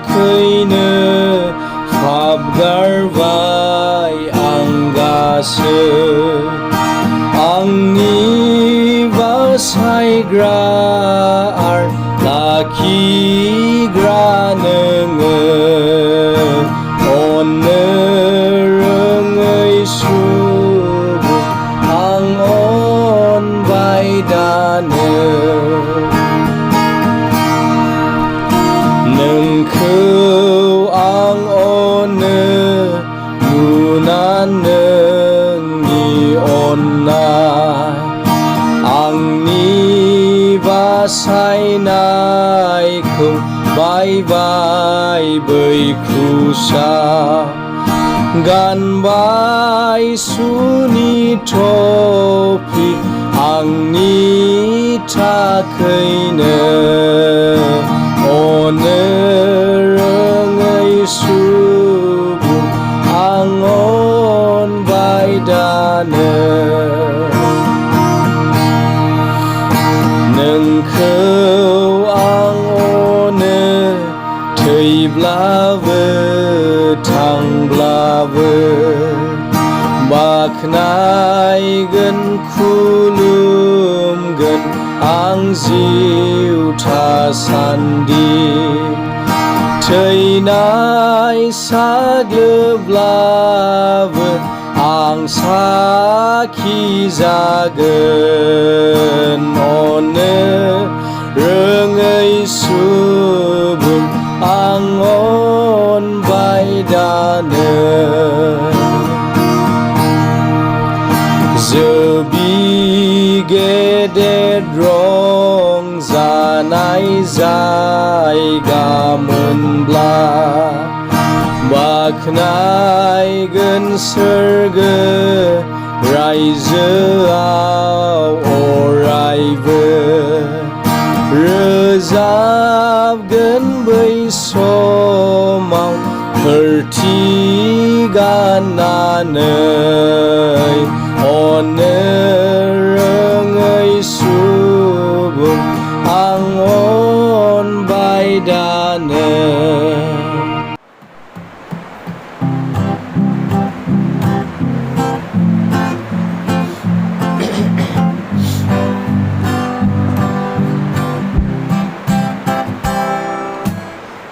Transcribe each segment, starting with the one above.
थाखैनो हाबगारबाय आं गासो आंनि बासायग्रा आर लाखिग्रा नोङो अननो रोङै सुबुं आं अनबाय दानो नोंखौ आं अनो नुनानै नोंनि अननाय आंनि बासायनायखौ बायबाय बै क्रुसा गानबाय सुनि थफि आंनि थाखैनो अनो रोङै सुबुं आं अनबाय दानो नोंखौ आं अनो थैब्लाबो थांब्लाबो बाख्नायगोन खुलुमगोन आं जिउ थासान्दि थैनाय साग्लोबब्लाबो आं साखि जागोन अनो रोङै सुबुं आं अनबाय दानो जोबि गेदेर रंजानाय जायगा मोनब्ला बाख्नायगोन सोरगो रायजोआव अरायबो रोजाबगोन बै समाव फोरथि गाननानै अनो रोङै सुबुं आं अनबाय दानो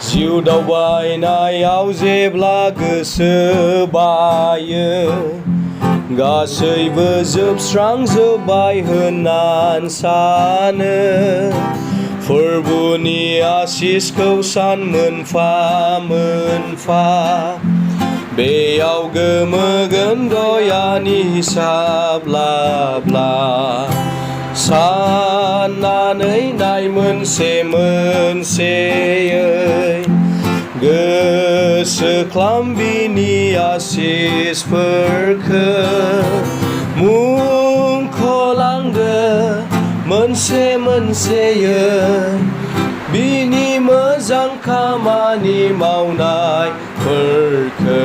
जिउ दावबायनायाव जेब्ला गोसो बायो गासैबो जोबस्रांजोब्बाय होननान सानो फोरबुनि आसिसखौ सान मोनफा मोनफा बेयाव गोमोगोन दयानि हिसाब लाब्ला साननानै नाय मोनसे मोनसेयै गोसोख्लाम बिनि आसिसफोरखौ मुंख'लांदो मोनसे मोनसेयै बिनि मोजां खामानि मावनायफोरखौ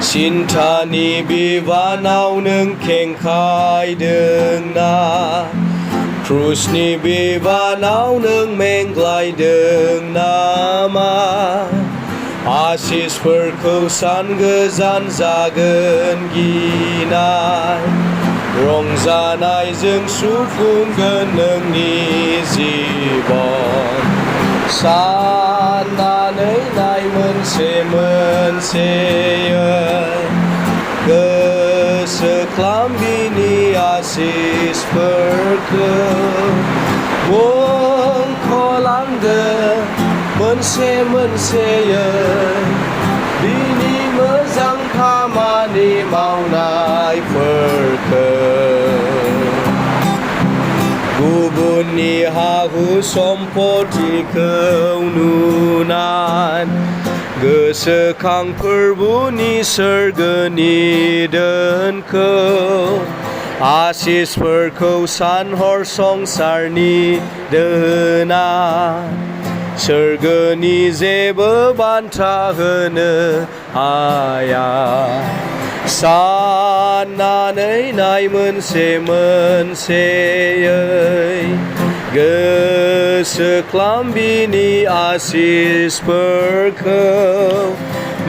सिन्थानि बिबानाव नों खेंखायदोंना क्रुसनि बिबानाव नों मेंग्लायदों नामा आसिसफोरखौ सान गोजान जागोन गिनाय रंजानायजों सुफुंगोन नोंनि जिबन साननानै नाय मोनसे मोनसेयै गोसोख्लाम बिनि आसिसफोरखौ मुंख'लांदो मोनसे मोनसेयै बिनि मोजां खामानि मावनायफोरखौ गुबुननि हा-हु सम्पथिखौ नुनानै गोसोखां फोरबुनि सोरगोनि दोनखौ आसिसफोरखौ सानहर संसारनि दोना सोरगोनि जेबो बान्था होनो हाया साननानै नाय मोनसे मोनसेयै गोसोख्लाम बिनि आसिसफोरखौ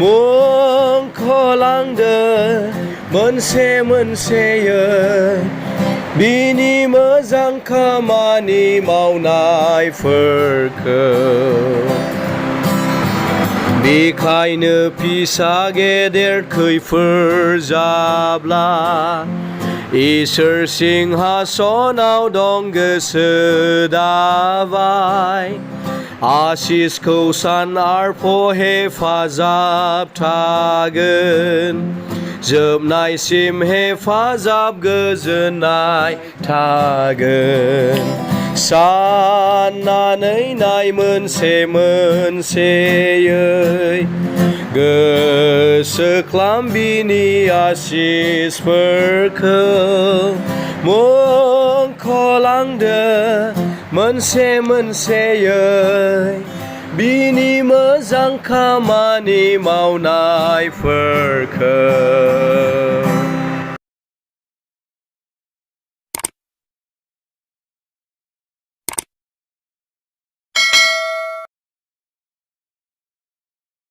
मुंख'लांदो मोनसे मोनसेयै बिनि मोजां खामानि मावनायफोरखौ बेखायनो फिसा गेदेर खैफोद जाब्ला इसोर सिंहासनाव दं गोसो दाबाय आसिसखौ सान आरफ हेफाजाब थागोन जोबनायसिम हेफाजाब गोजोननाय थागोन साननानै नाय मोनसे मोनसेयै गोसोख्लाम बिनि आसिसफोरखौ मुंख'लांदो मोनसे मोनसेयै बिनि मोजां खामानि मावनायफोरखौ